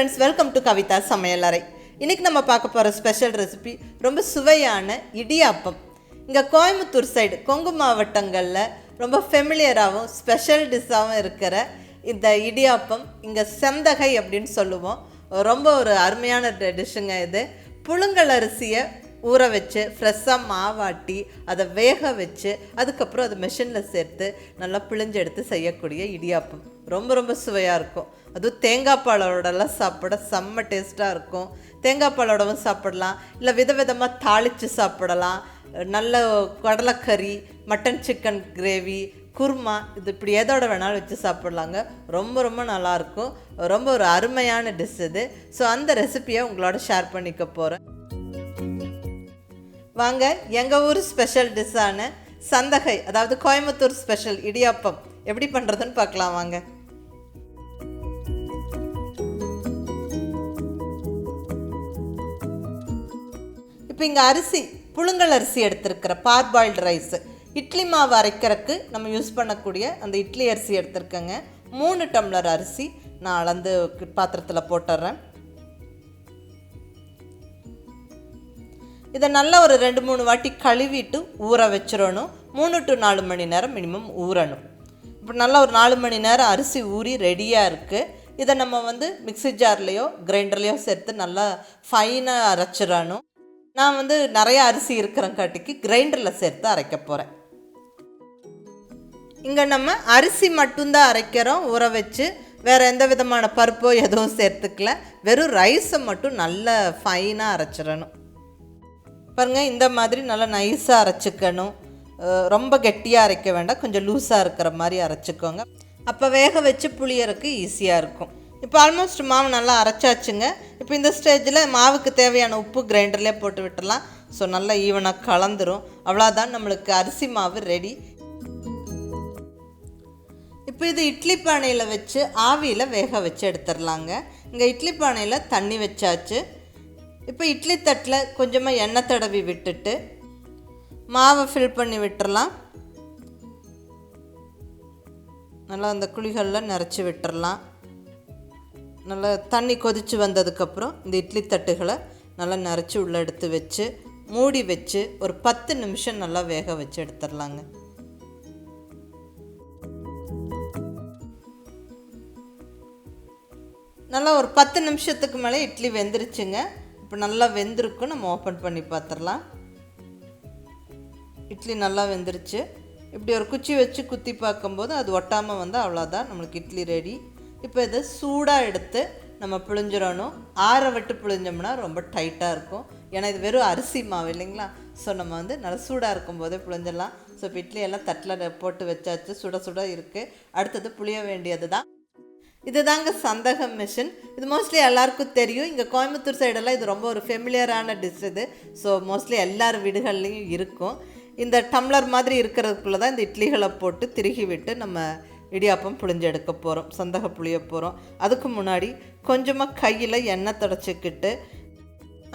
Friends, welcome to Kavitha சமையலறை. இன்றைக்கி நம்ம பார்க்க போகிற ஸ்பெஷல் ரெசிபி ரொம்ப சுவையான இடியாப்பம். இங்கே கோயம்புத்தூர் சைடு கொங்கு மாவட்டங்களில் ரொம்ப ஃபெமிலியராகவும் ஸ்பெஷல் டிஷ்ஷாகவும் இருக்கிற இந்த இடியாப்பம் இங்கே செந்தகை அப்படின்னு சொல்லுவோம். ரொம்ப ஒரு அருமையான டிஷ்ஷுங்க இது. புழுங்கல் அரிசியை ஊற வச்சு ஃப்ரெஷ்ஷாக மாவாட்டி அதை வேக வச்சு அதுக்கப்புறம் அதை மெஷினில் சேர்த்து நல்லா பிழிஞ்சு எடுத்து செய்யக்கூடிய இடியாப்பம் ரொம்ப ரொம்ப சுவையாக இருக்கும். அதுவும் தேங்காய் பாலோடலாம் சாப்பிட செம்ம டேஸ்ட்டாக இருக்கும். தேங்காய் பாலோடவும் சாப்பிடலாம், இல்லை விதவிதமாக தாளித்து சாப்பிடலாம். நல்ல கடலைக்கறி, மட்டன் சிக்கன் கிரேவி, குருமா, இது இப்படி எதோட வேணாலும் வச்சு சாப்பிட்லாங்க. ரொம்ப ரொம்ப நல்லாயிருக்கும். ரொம்ப ஒரு அருமையான டிஷ் இது. ஸோ அந்த ரெசிபியை உங்களோட ஷேர் பண்ணிக்க போகிறேன். வாங்க, எங்கள் ஊர் ஸ்பெஷல் டிஷ்ஷான சந்தகை, அதாவது கோயம்புத்தூர் ஸ்பெஷல் இடியாப்பம் எப்படி பண்ணுறதுன்னு பார்க்கலாம் வாங்க. இப்போ இங்கே அரிசி புழுங்கல் அரிசி எடுத்துருக்கிற பார்பாயில்டு ரைஸு, இட்லி மாவு அரைக்கிறதுக்கு நம்ம யூஸ் பண்ணக்கூடிய அந்த இட்லி அரிசி எடுத்துருக்கேங்க. 3 டம்ளர் அரிசி நான் அளந்து பாத்திரத்தில் போட்டுடுறேன். இதை நல்லா ஒரு 2-3 வாட்டி கழுவிட்டு ஊற வச்சிடணும். 3 to 4 மணி நேரம் மினிமம் ஊறணும். இப்போ நல்லா ஒரு 4 மணி நேரம் அரிசி ஊறி ரெடியாக இருக்குது. இதை நம்ம மிக்ஸி ஜார்லேயோ கிரைண்டர்லேயோ சேர்த்து நல்லா ஃபைனாக அரைச்சிடணும். நான் நிறைய அரிசி இருக்கிறங்காட்டிக்கு கிரைண்டரில் சேர்த்து அரைக்க போகிறேன். இங்கே நம்ம அரிசி மட்டும்தான் அரைக்கிறோம் ஊற வச்சு, வேறு எந்த விதமான பருப்போ எதுவும் சேர்த்துக்கல. வெறும் ரைஸை மட்டும் நல்லா ஃபைனாக அரைச்சிடணும். பாருங்கள், இந்த மாதிரி நல்லா நைஸாக அரைச்சிக்கணும். ரொம்ப கெட்டியாக அரைக்க வேண்டாம், கொஞ்சம் லூஸாக இருக்கிற மாதிரி அரைச்சிக்கோங்க. அப்போ வேக வச்சு புளியறதுக்கு ஈஸியாக இருக்கும். இப்போ ஆல்மோஸ்ட் மாவு நல்லா அரைச்சாச்சுங்க. இப்போ இந்த ஸ்டேஜில் மாவுக்கு தேவையான உப்பு கிரைண்டர்லேயே போட்டு விட்டுடலாம். ஸோ நல்லா ஈவனாக கலந்துரும். அவ்வளோதான், நம்மளுக்கு அரிசி மாவு ரெடி. இப்போ இது இட்லி பானையில் வச்சு ஆவியில் வேக வச்சு எடுத்துடலாங்க. இங்கே இட்லி பானையில் தண்ணி வச்சாச்சு. இப்போ இட்லி தட்டில் கொஞ்சமாக எண்ணெய் தடவி விட்டுட்டு மாவை ஃபில் பண்ணி விட்டுறலாம். நல்லா அந்த குழிகளில் நிறச்சி விட்டுறலாம். நல்லா தண்ணி கொதித்து வந்ததுக்கப்புறம் இந்த இட்லி தட்டுகளை நல்லா நிறச்சி உள்ளே எடுத்து வச்சு மூடி வச்சு ஒரு 10 நிமிஷம் நல்லா வேக வச்சு எடுத்துடலாங்க. நல்லா ஒரு 10 நிமிஷத்துக்கு மேலே இட்லி வெந்துருச்சுங்க. இப்போ நல்லா வெந்திருக்கும். நம்ம ஓப்பன் பண்ணி பார்த்துடலாம். இட்லி நல்லா வெந்துருச்சு. இப்படி ஒரு குச்சி வச்சு குத்தி பார்க்கும்போது அது ஒட்டாமல் அவ்வளோதான், நம்மளுக்கு இட்லி ரெடி. இப்போ இதை சூடாக எடுத்து நம்ம பிழிஞ்சிடணும். ஆற விட்டு பிழிஞ்சோம்னா ரொம்ப டைட்டாக இருக்கும். ஏன்னா இது வெறும் அரிசி மாவு இல்லைங்களா. ஸோ நம்ம நல்லா சூடாக இருக்கும்போதே பிழிஞ்சிடலாம். ஸோ இப்போ இட்லி எல்லாம் தட்டில் போட்டு வச்சாச்சு, சுட சுட இருக்குது. அடுத்தது புளிய வேண்டியது தான். இது தாங்க சந்தகம் மிஷின். இது மோஸ்ட்லி எல்லாருக்கும் தெரியும். இங்கே கோயம்புத்தூர் சைடெல்லாம் இது ரொம்ப ஒரு ஃபெமிலியரான டிஷ் இது. ஸோ மோஸ்ட்லி எல்லார் வீடுகள்லேயும் இருக்கும். இந்த டம்ளர் மாதிரி இருக்கிறதுக்குள்ளே தான் இந்த இட்லிகளை போட்டு திருகி விட்டு நம்ம இடியாப்பம் புழிஞ்சு எடுக்க போகிறோம், சந்தக புளிய போகிறோம். அதுக்கு முன்னாடி கொஞ்சமாக கையில் எண்ணெய் தொடச்சிக்கிட்டு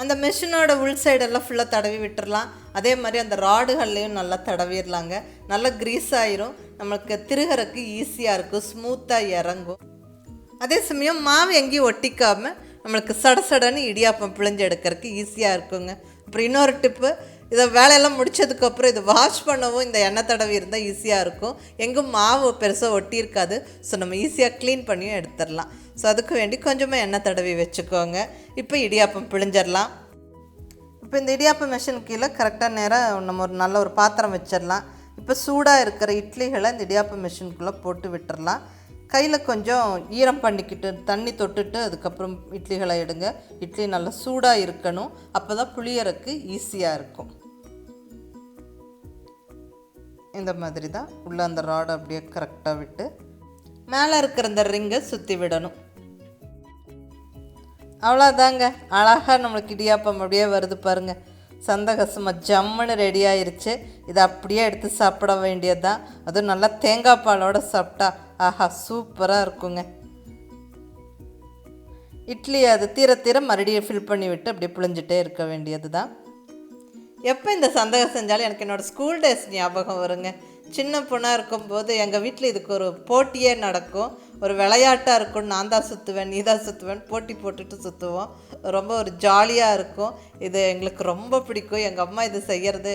அந்த மிஷினோட உள் சைடெல்லாம் ஃபுல்லாக தடவி விட்டுடலாம். அதே மாதிரி அந்த ராடுகள்லேயும் நல்லா தடவிடலாங்க. நல்லா க்ரீஸ் ஆயிரும். நம்மளுக்கு திருகிறதுக்கு ஈஸியாக இருக்கும், ஸ்மூத்தாக இறங்கும். அதே சமயம் மாவு எங்கேயும் ஒட்டிக்காமல் நம்மளுக்கு சடசடன்னு இடியாப்பம் பிழிஞ்சு எடுக்கிறதுக்கு ஈஸியாக இருக்குங்க. அப்புறம் இன்னொரு டிப்பு, இதை வேலையெல்லாம் முடித்ததுக்கப்புறம் இதை வாஷ் பண்ணவும் இந்த எண்ணெய் தடவி இருந்தால் ஈஸியாக இருக்கும். எங்கும் மாவு பெருசாக ஒட்டியிருக்காது. ஸோ நம்ம ஈஸியாக க்ளீன் பண்ணியும் எடுத்துடலாம். ஸோ அதுக்கு வேண்டி கொஞ்சமாக எண்ணெய் தடவி வச்சுக்கோங்க. இப்போ இடியாப்பம் பிழிஞ்சிடலாம். இப்போ இந்த இடியாப்பம் மிஷின் கீழே கரெக்டாக நேராக நம்ம ஒரு நல்ல ஒரு பாத்திரம் வச்சிடலாம். இப்போ சூடாக இருக்கிற இட்லிகளை இந்த இடியாப்பம் மிஷினுக்குள்ளே போட்டு விட்டுடலாம். கையில் கொஞ்சம் ஈரம் பண்ணிக்கிட்டு தண்ணி தொட்டுட்டு அதுக்கப்புறம் இட்லிகளை எடுங்க. இட்லி நல்லா சூடாக இருக்கணும், அப்போ தான் புளியறக்கு ஈஸியாக இருக்கும். இந்த மாதிரி தான் உள்ளே அந்த ராடை அப்படியே கரெக்டாக விட்டு மேலே இருக்கிற இந்த ரிங்கை சுற்றி விடணும். அவ்வளோதாங்க, அழகாக நம்மளுக்கு இடியாப்பம் அப்படியே வருது பாருங்கள். சந்தகசமா ஜம்முன்னு ரெடி ஆயிடுச்சு. இதை அப்படியே எடுத்து சாப்பிட வேண்டியது தான். அதுவும் நல்லா தேங்காய் பாலோடு சாப்பிட்டா ஆஹா சூப்பராக இருக்குங்க. இட்லி அது தீர மறுபடியும் ஃபில் பண்ணி விட்டு அப்படியே புழிஞ்சிட்டே இருக்க வேண்டியது தான். எப்போ இந்த சந்தகம் செஞ்சாலும் எனக்கு என்னோடய ஸ்கூல் டேஸ் ஞாபகம் வருங்க. சின்ன பொண்ணாக இருக்கும்போது எங்கள் வீட்டில் இதுக்கு ஒரு போட்டியே நடக்கும். ஒரு விளையாட்டாக இருக்கும். நான் தான் சுற்றுவேன், நீ தான் சுற்றுவேன், போட்டி போட்டுட்டு சுற்றுவோம். ரொம்ப ஒரு ஜாலியாக இருக்கும். இது எங்களுக்கு ரொம்ப பிடிக்கும். எங்கள் அம்மா இது செய்கிறது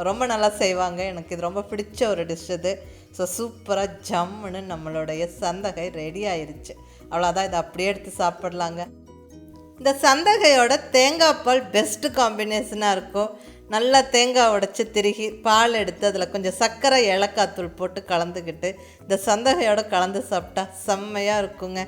ரொம்ப நல்லா செய்வாங்க. எனக்கு இது ரொம்ப பிடிச்ச ஒரு டிஷ் இது. ஸோ சூப்பராக ஜம்முன்னு நம்மளுடைய சந்தகை ரெடி ஆயிடுச்சு. அவ்வளோதான், இதை அப்படியே எடுத்து சாப்பிட்லாங்க. இந்த சந்தகையோட தேங்காய் பால் பெஸ்ட்டு காம்பினேஷனாக இருக்கும். நல்லா தேங்காய் உடைச்சி திருகி பால் எடுத்து அதில் கொஞ்சம் சர்க்கரை ஏலக்காய் தூள் போட்டு கலந்துக்கிட்டு இந்த சந்தகையோடு கலந்து சாப்பிட்டா செம்மையாக இருக்குங்க.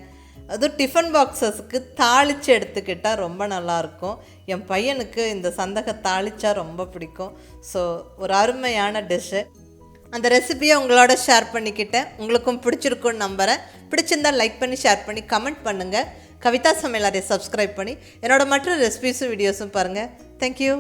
அதுவும் டிஃபன் பாக்ஸஸ்க்கு தாளித்து எடுத்துக்கிட்டால் ரொம்ப நல்லாயிருக்கும். என் பையனுக்கு இந்த சந்தகை தாளித்தா ரொம்ப பிடிக்கும். ஸோ ஒரு அருமையான டிஷ்ஷு. அந்த ரெசிபியை உங்களோட ஷேர் பண்ணிக்கிட்டேன். உங்களுக்கும் பிடிச்சிருக்குன்னு நம்புகிறேன். பிடிச்சிருந்தால் லைக் பண்ணி ஷேர் பண்ணி கமெண்ட் பண்ணுங்கள். கவிதா சமையலறையை சப்ஸ்கிரைப் பண்ணி என்னோடய மற்ற ரெசிபிஸும் வீடியோஸும் பாருங்கள். தேங்க்யூ.